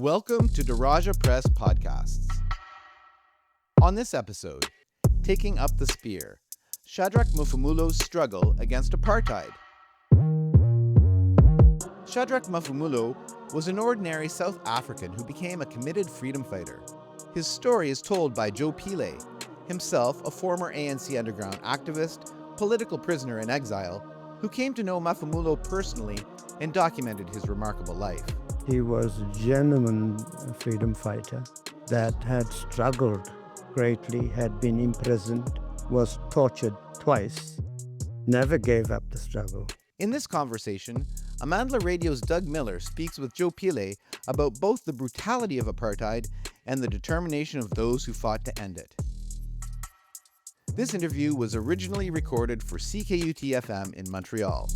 Welcome to Daraja Press Podcasts. On this episode, Taking Up the Spear, Shadrack Maphumulo's struggle against apartheid. Shadrack Maphumulo was an ordinary South African who became a committed freedom fighter. His story is told by Joe Pillay, himself a former ANC underground activist, political prisoner in exile, who came to know Maphumulo personally and documented his remarkable life. He was a genuine freedom fighter that had struggled greatly, had been imprisoned, was tortured twice, never gave up the struggle. In this conversation, Amandla Radio's Doug Miller speaks with Joe Pillay about both the brutality of apartheid and the determination of those who fought to end it. This interview was originally recorded for CKUT-FM in Montreal.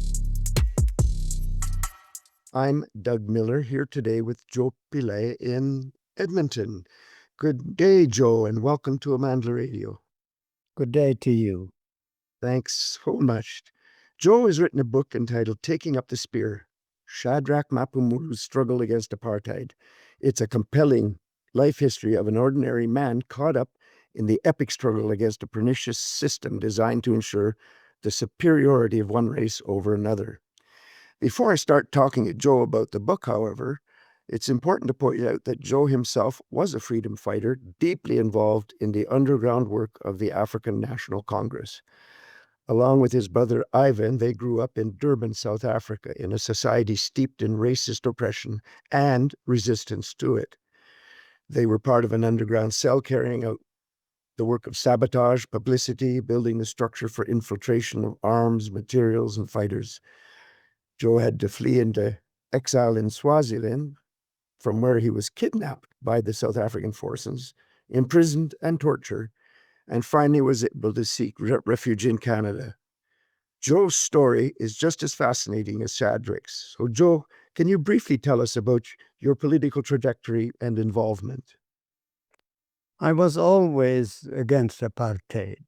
I'm Doug Miller, here today with Joe Pillay in Edmonton. Good day, Joe, and welcome to Amandla Radio. Good day to you. Thanks so much. Joe has written a book entitled Taking Up the Spear, Shadrack Maphumulo's Struggle Against Apartheid. It's a compelling life history of an ordinary man caught up in the epic struggle against a pernicious system designed to ensure the superiority of one race over another. Before I start talking to Joe about the book, however, it's important to point out that Joe himself was a freedom fighter, deeply involved in the underground work of the African National Congress. Along with his brother Ivan, they grew up in Durban, South Africa, in a society steeped in racist oppression and resistance to it. They were part of an underground cell carrying out the work of sabotage, publicity, building the structure for infiltration of arms, materials, and fighters. Joe had to flee into exile in Swaziland, from where he was kidnapped by the South African forces, imprisoned and tortured, and finally was able to seek refuge in Canada. Joe's story is just as fascinating as Shadrack's. So, Joe, can you briefly tell us about your political trajectory and involvement? I was always against apartheid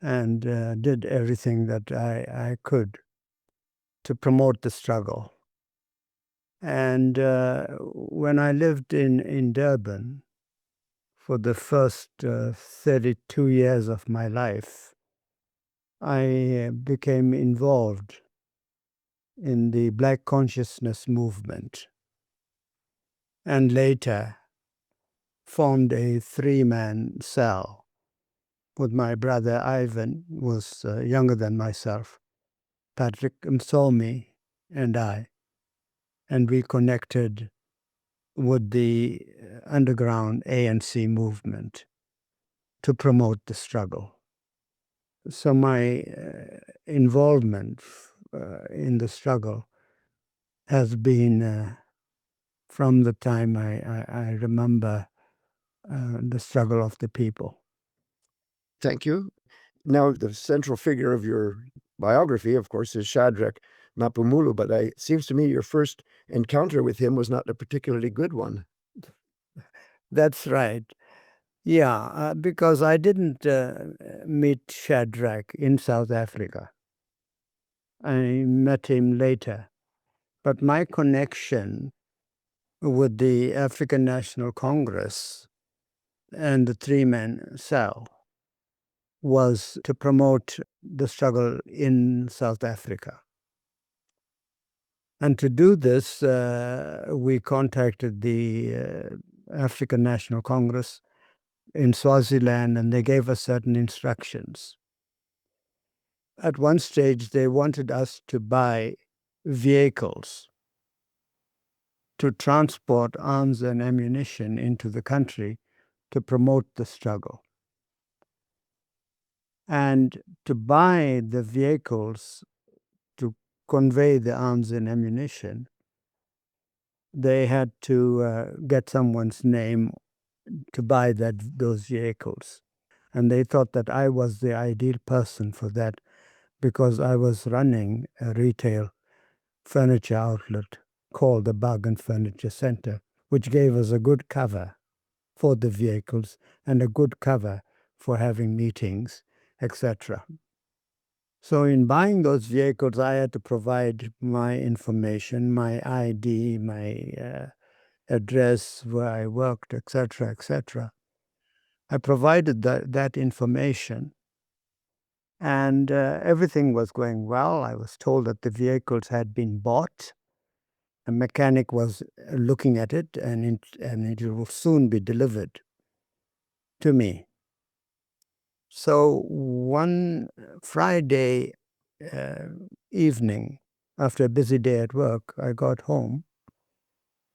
and did everything that I could to promote the struggle. And when I lived in Durban for the first 32 years of my life, I became involved in the Black consciousness movement and later formed a three-man cell with my brother Ivan, who was younger than myself, Patrick Msomi, and I. And we connected with the underground ANC movement to promote the struggle. So my involvement in the struggle has been from the time I remember the struggle of the people. Thank you. Now, the central figure of your biography, of course, is Shadrack Maphumulo, but it seems to me your first encounter with him was not a particularly good one. That's right. Yeah, because I didn't meet Shadrack in South Africa. I met him later. But my connection with the African National Congress and the three-man cell was to promote the struggle in South Africa. And to do this, we contacted the African National Congress in Swaziland, and they gave us certain instructions. At one stage, they wanted us to buy vehicles to transport arms and ammunition into the country to promote the struggle. And to buy the vehicles to convey the arms and ammunition, they had to get someone's name to buy those vehicles. And they thought that I was the ideal person for that because I was running a retail furniture outlet called the Bargain Furniture Center, which gave us a good cover for the vehicles and a good cover for having meetings, etc. So in buying those vehicles, I had to provide my information, my ID, my address where I worked, etc., etc. I provided that information, and everything was going well. I was told that the vehicles had been bought. A mechanic was looking at it, and it will soon be delivered to me. So one Friday evening, after a busy day at work, I got home,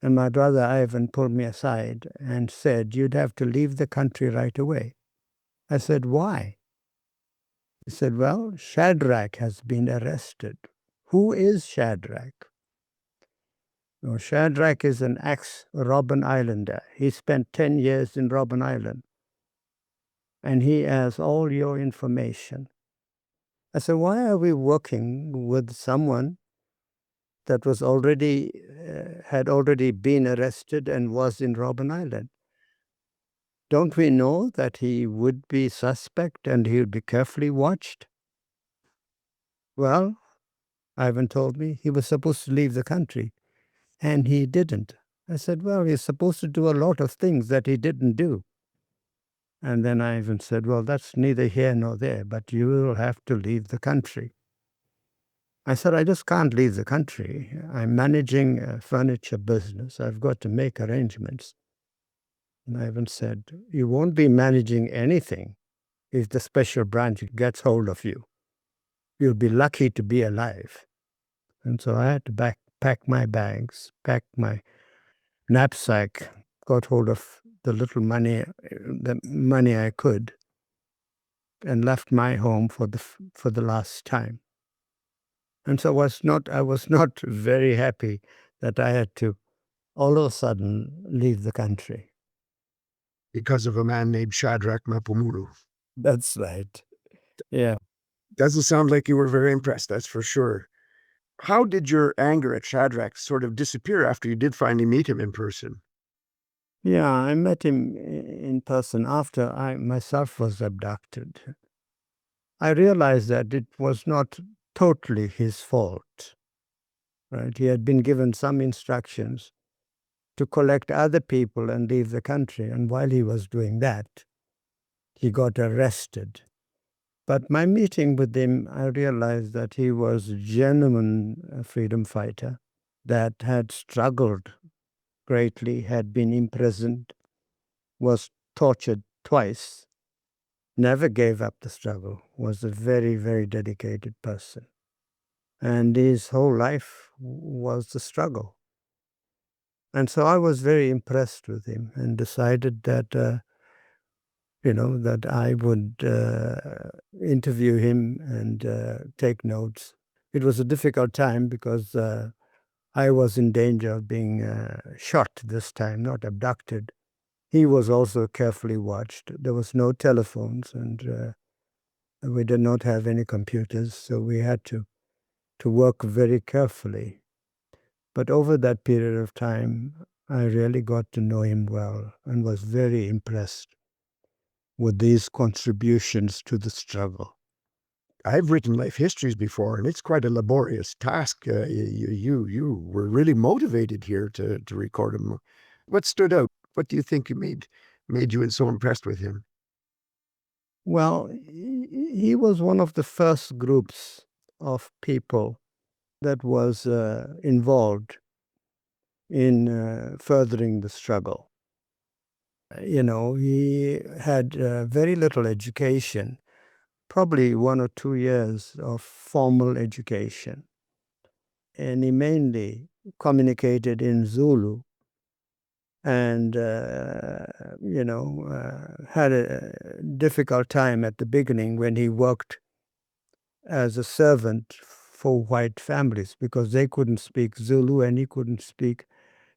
and my brother Ivan pulled me aside and said, "You'd have to leave the country right away." I said, "Why?" He said, "Well, Shadrack has been arrested." Who is Shadrack? No, Shadrack is an ex-Robben Islander. He spent 10 years in Robben Island, and he has all your information. I said, "Why are we working with someone that was had already been arrested and was in Robben Island? Don't we know that he would be suspect and he would be carefully watched?" Well, Ivan told me he was supposed to leave the country, and he didn't. I said, "Well, he's supposed to do a lot of things that he didn't do." And then Ivan said, "Well, that's neither here nor there, but you will have to leave the country." I said, "I just can't leave the country. I'm managing a furniture business. I've got to make arrangements." And Ivan said, "You won't be managing anything if the special branch gets hold of you. You'll be lucky to be alive." And so I had to pack my bags, pack my knapsack, got hold of the money I could, and left my home for the last time. And so I was not very happy that I had to all of a sudden leave the country. because of a man named Shadrack Maphumulo. That's right. Yeah. Doesn't sound like you were very impressed, that's for sure. How did your anger at Shadrack sort of disappear after you did finally meet him in person? Yeah, I met him in person after I myself was abducted. I realized that it was not totally his fault. Right? He had been given some instructions to collect other people and leave the country, and while he was doing that, he got arrested. But my meeting with him, I realized that he was a genuine freedom fighter that had struggled greatly, had been imprisoned, was tortured twice, never gave up the struggle, was a very, very dedicated person. And his whole life was the struggle. And so I was very impressed with him and decided that, that I would interview him and take notes. It was a difficult time because I was in danger of being shot this time, not abducted. He was also carefully watched. There was no telephones, and we did not have any computers, so we had to work very carefully. But over that period of time, I really got to know him well and was very impressed with these contributions to the struggle. I've written life histories before, and it's quite a laborious task. You were really motivated here to record them. What stood out? What do you think made you so impressed with him? Well, he was one of the first groups of people that was involved in furthering the struggle. He had very little education, probably 1 or 2 years of formal education. And he mainly communicated in Zulu and, had a difficult time at the beginning when he worked as a servant for white families because they couldn't speak Zulu and he couldn't speak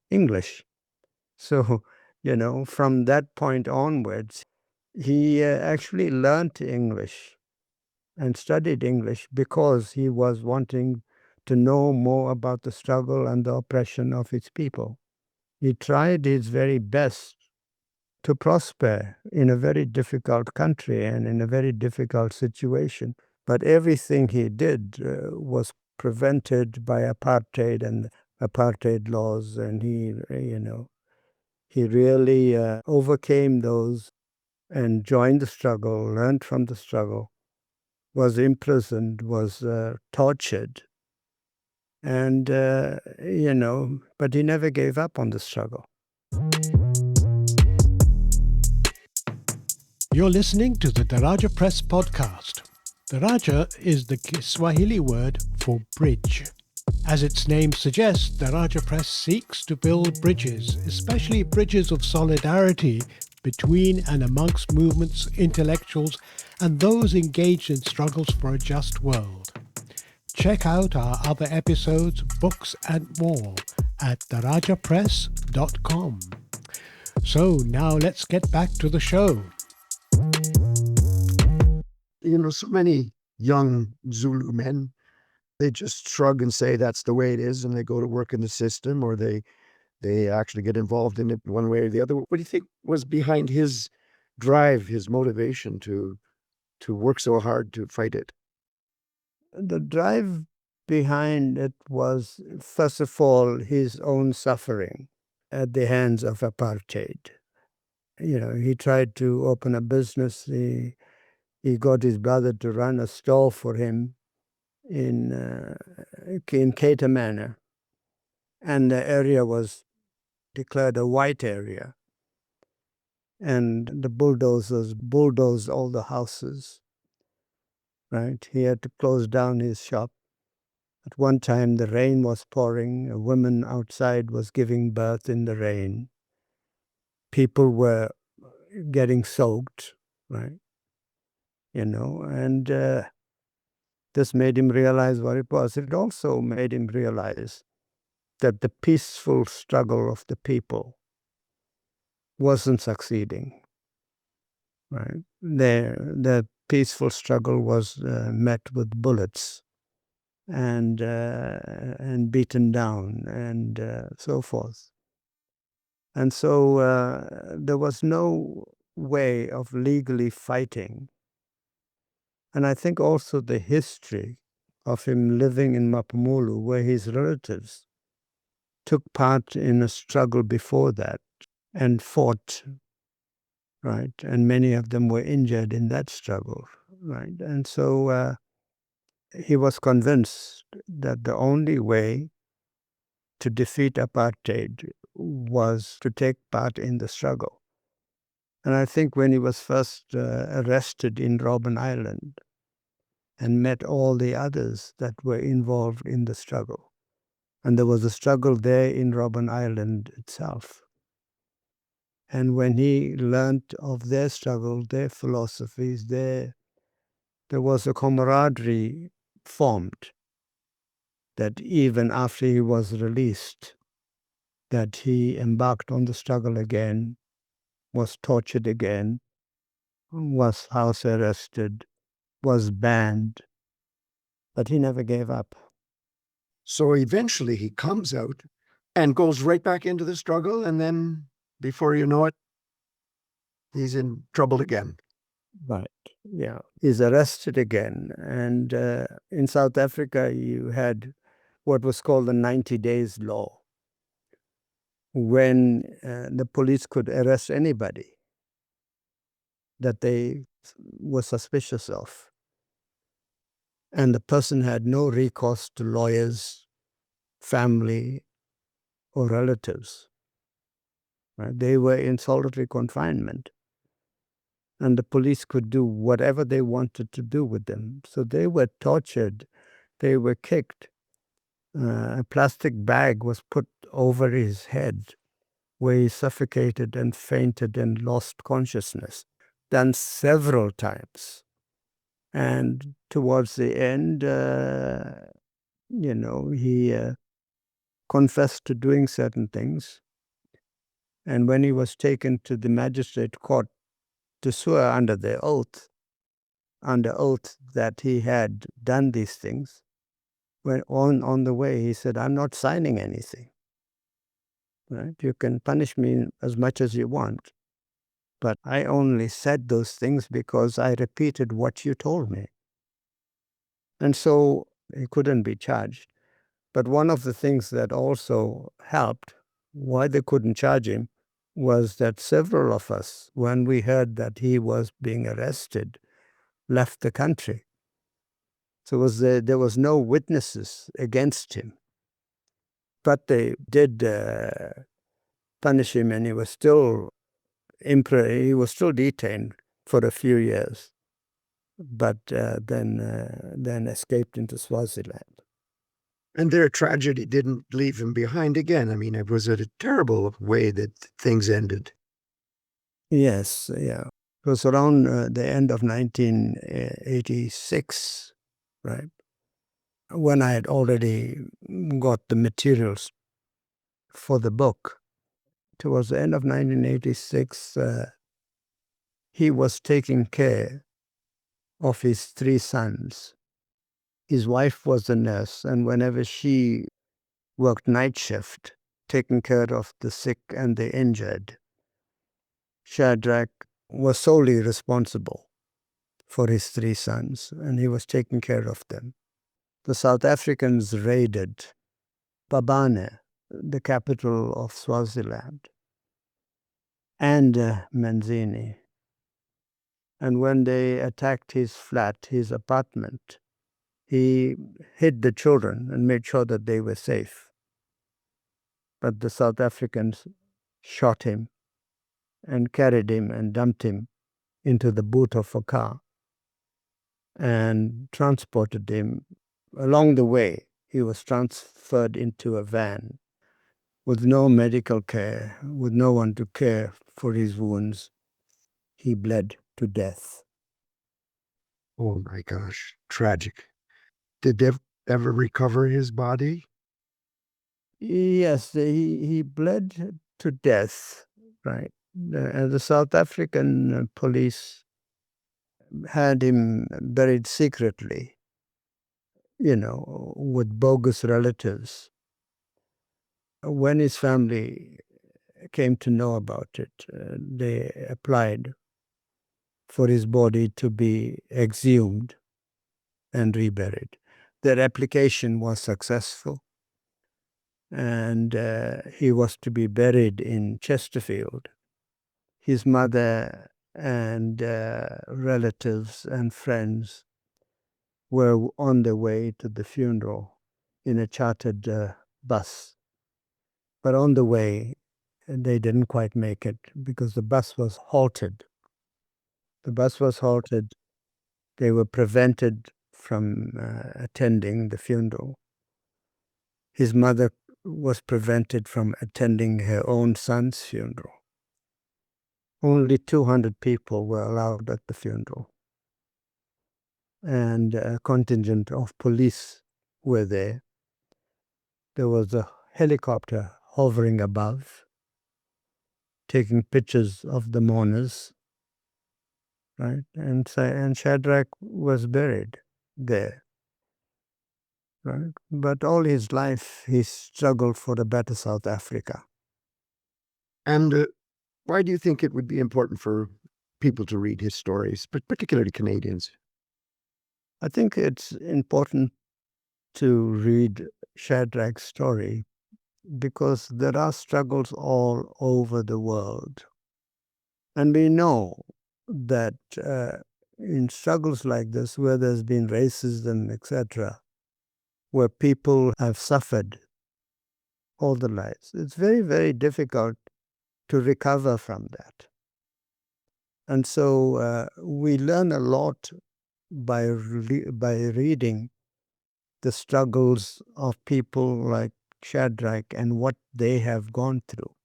English. So, from that point onwards, he actually learned English and studied English because he was wanting to know more about the struggle and the oppression of its people. He tried his very best to prosper in a very difficult country and in a very difficult situation. But everything he did was prevented by apartheid and apartheid laws, and he, He really overcame those and joined the struggle, learned from the struggle, was imprisoned, was tortured. And, but he never gave up on the struggle. You're listening to the Daraja Press podcast. Daraja is the Kiswahili word for bridge. As its name suggests, Daraja Press seeks to build bridges, especially bridges of solidarity between and amongst movements, intellectuals, and those engaged in struggles for a just world. Check out our other episodes, books, and more at darajapress.com. So now let's get back to the show. So many young Zulu men, they just shrug and say that's the way it is, and they go to work in the system, or they actually get involved in it one way or the other. What do you think was behind his drive, his motivation to work so hard to fight it? The drive behind it was, first of all, his own suffering at the hands of apartheid. He tried to open a business. He got his brother to run a stall for him in Cater Manor. And the area was declared a white area. And the bulldozers bulldozed all the houses, right? He had to close down his shop. At one time, the rain was pouring. A woman outside was giving birth in the rain. People were getting soaked, right? And this made him realize what it was. It also made him realize that the peaceful struggle of the people wasn't succeeding, right? The peaceful struggle was met with bullets and beaten down and so forth. And so there was no way of legally fighting. And I think also the history of him living in Maphumulo, where his relatives took part in a struggle before that and fought, right? And many of them were injured in that struggle, right? And so he was convinced that the only way to defeat apartheid was to take part in the struggle. And I think when he was first arrested in Robben Island and met all the others that were involved in the struggle, and there was a struggle there in Robben Island itself. And when he learned of their struggle, their philosophies, there was a camaraderie formed that even after he was released, that he embarked on the struggle again, was tortured again, was house arrested, was banned, but he never gave up. So eventually he comes out and goes right back into the struggle, and then before you know it, he's in trouble again. Right. Yeah. He's arrested again. And in South Africa, you had what was called the 90 days law, when the police could arrest anybody that they were suspicious of. And the person had no recourse to lawyers, family, or relatives. Right? They were in solitary confinement. And the police could do whatever they wanted to do with them. So they were tortured. They were kicked. A plastic bag was put over his head, where he suffocated and fainted and lost consciousness, done several times. And towards the end, he confessed to doing certain things. And when he was taken to the magistrate court to swear under oath that he had done these things, when on the way he said, "I'm not signing anything. Right? You can punish me as much as you want, but I only said those things because I repeated what you told me." And so he couldn't be charged. But one of the things that also helped, why they couldn't charge him, was that several of us, when we heard that he was being arrested, left the country. So there was no witnesses against him. But they did punish him, and he was still detained for a few years, but then escaped into Swaziland. And their tragedy didn't leave him behind again. I mean, it was a terrible way that things ended. Yes, yeah. It was around the end of 1986, right? When I had already got the materials for the book. Towards the end of 1986, he was taking care of his 3 sons. His wife was a nurse, and whenever she worked night shift, taking care of the sick and the injured, Shadrack was solely responsible for his 3 sons, and he was taking care of them. The South Africans raided Babane, the capital of Swaziland, and Manzini. And when they attacked his flat, his apartment, he hid the children and made sure that they were safe. But the South Africans shot him and carried him and dumped him into the boot of a car and transported him. Along the way, he was transferred into a van with no medical care, with no one to care for his wounds. He bled to death. Oh my gosh, tragic. Did they ever recover his body? Yes, he bled to death, right? And the South African police had him buried secretly, with bogus relatives. When his family came to know about it, they applied for his body to be exhumed and reburied. Their application was successful, and he was to be buried in Chesterfield. His mother and relatives and friends were on their way to the funeral in a chartered bus. But on the way, they didn't quite make it because the bus was halted. The bus was halted. They were prevented from attending the funeral. His mother was prevented from attending her own son's funeral. Only 200 people were allowed at the funeral. And a contingent of police were there. There was a helicopter hovering above, taking pictures of the mourners, right? And Shadrack was buried there, right? But all his life, he struggled for a better South Africa. And why do you think it would be important for people to read his stories, but particularly Canadians? I think it's important to read Shadrack's story because there are struggles all over the world. And we know that in struggles like this, where there's been racism, etc., where people have suffered all their lives, it's very, very difficult to recover from that. And so we learn a lot by reading the struggles of people like Shadrack and what they have gone through,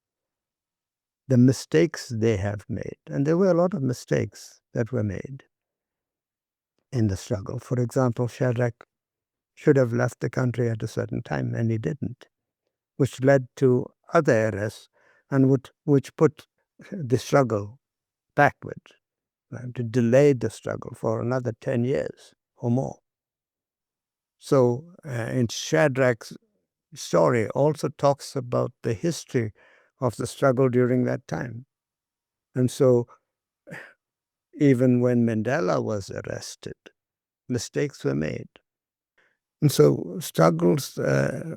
the mistakes they have made. And there were a lot of mistakes that were made in the struggle. For example, Shadrack should have left the country at a certain time, and he didn't, which led to other arrests and which put the struggle backwards, right, to delay the struggle for another 10 years or more. So in Shadrack's story also talks about the history of the struggle during that time. And so even when Mandela was arrested, mistakes were made. And so struggles,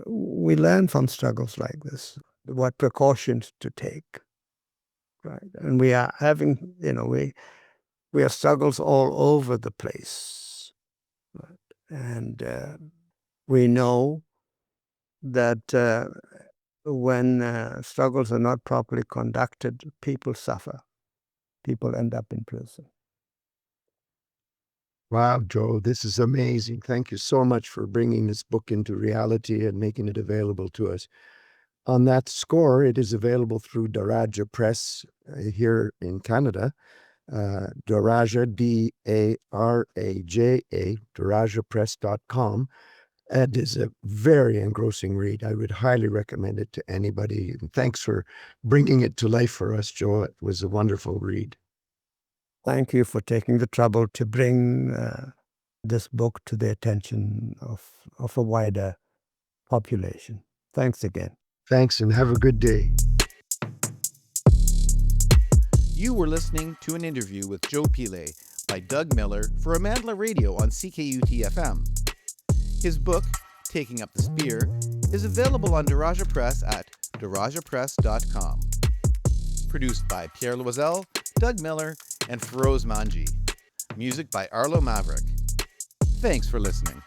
we learn from struggles like this, what precautions to take. right? And we are having, we have struggles all over the place. Right? And we know that when struggles are not properly conducted, people suffer. People end up in prison. Wow, Joe, this is amazing. Thank you so much for bringing this book into reality and making it available to us. On that score, it is available through Daraja Press here in Canada. Daraja, D-A-R-A-J-A, darajapress.com. It is a very engrossing read. I would highly recommend it to anybody. And thanks for bringing it to life for us, Joe. It was a wonderful read. Thank you for taking the trouble to bring this book to the attention of a wider population. Thanks again. Thanks, and have a good day. You were listening to an interview with Joe Pillay by Doug Miller for Amandla Radio on CKUT-FM. His book, Taking Up the Spear, is available on Daraja Press at darajapress.com. Produced by Pierre Loisel, Doug Miller, and Feroz Manji. Music by Arlo Maverick. Thanks for listening.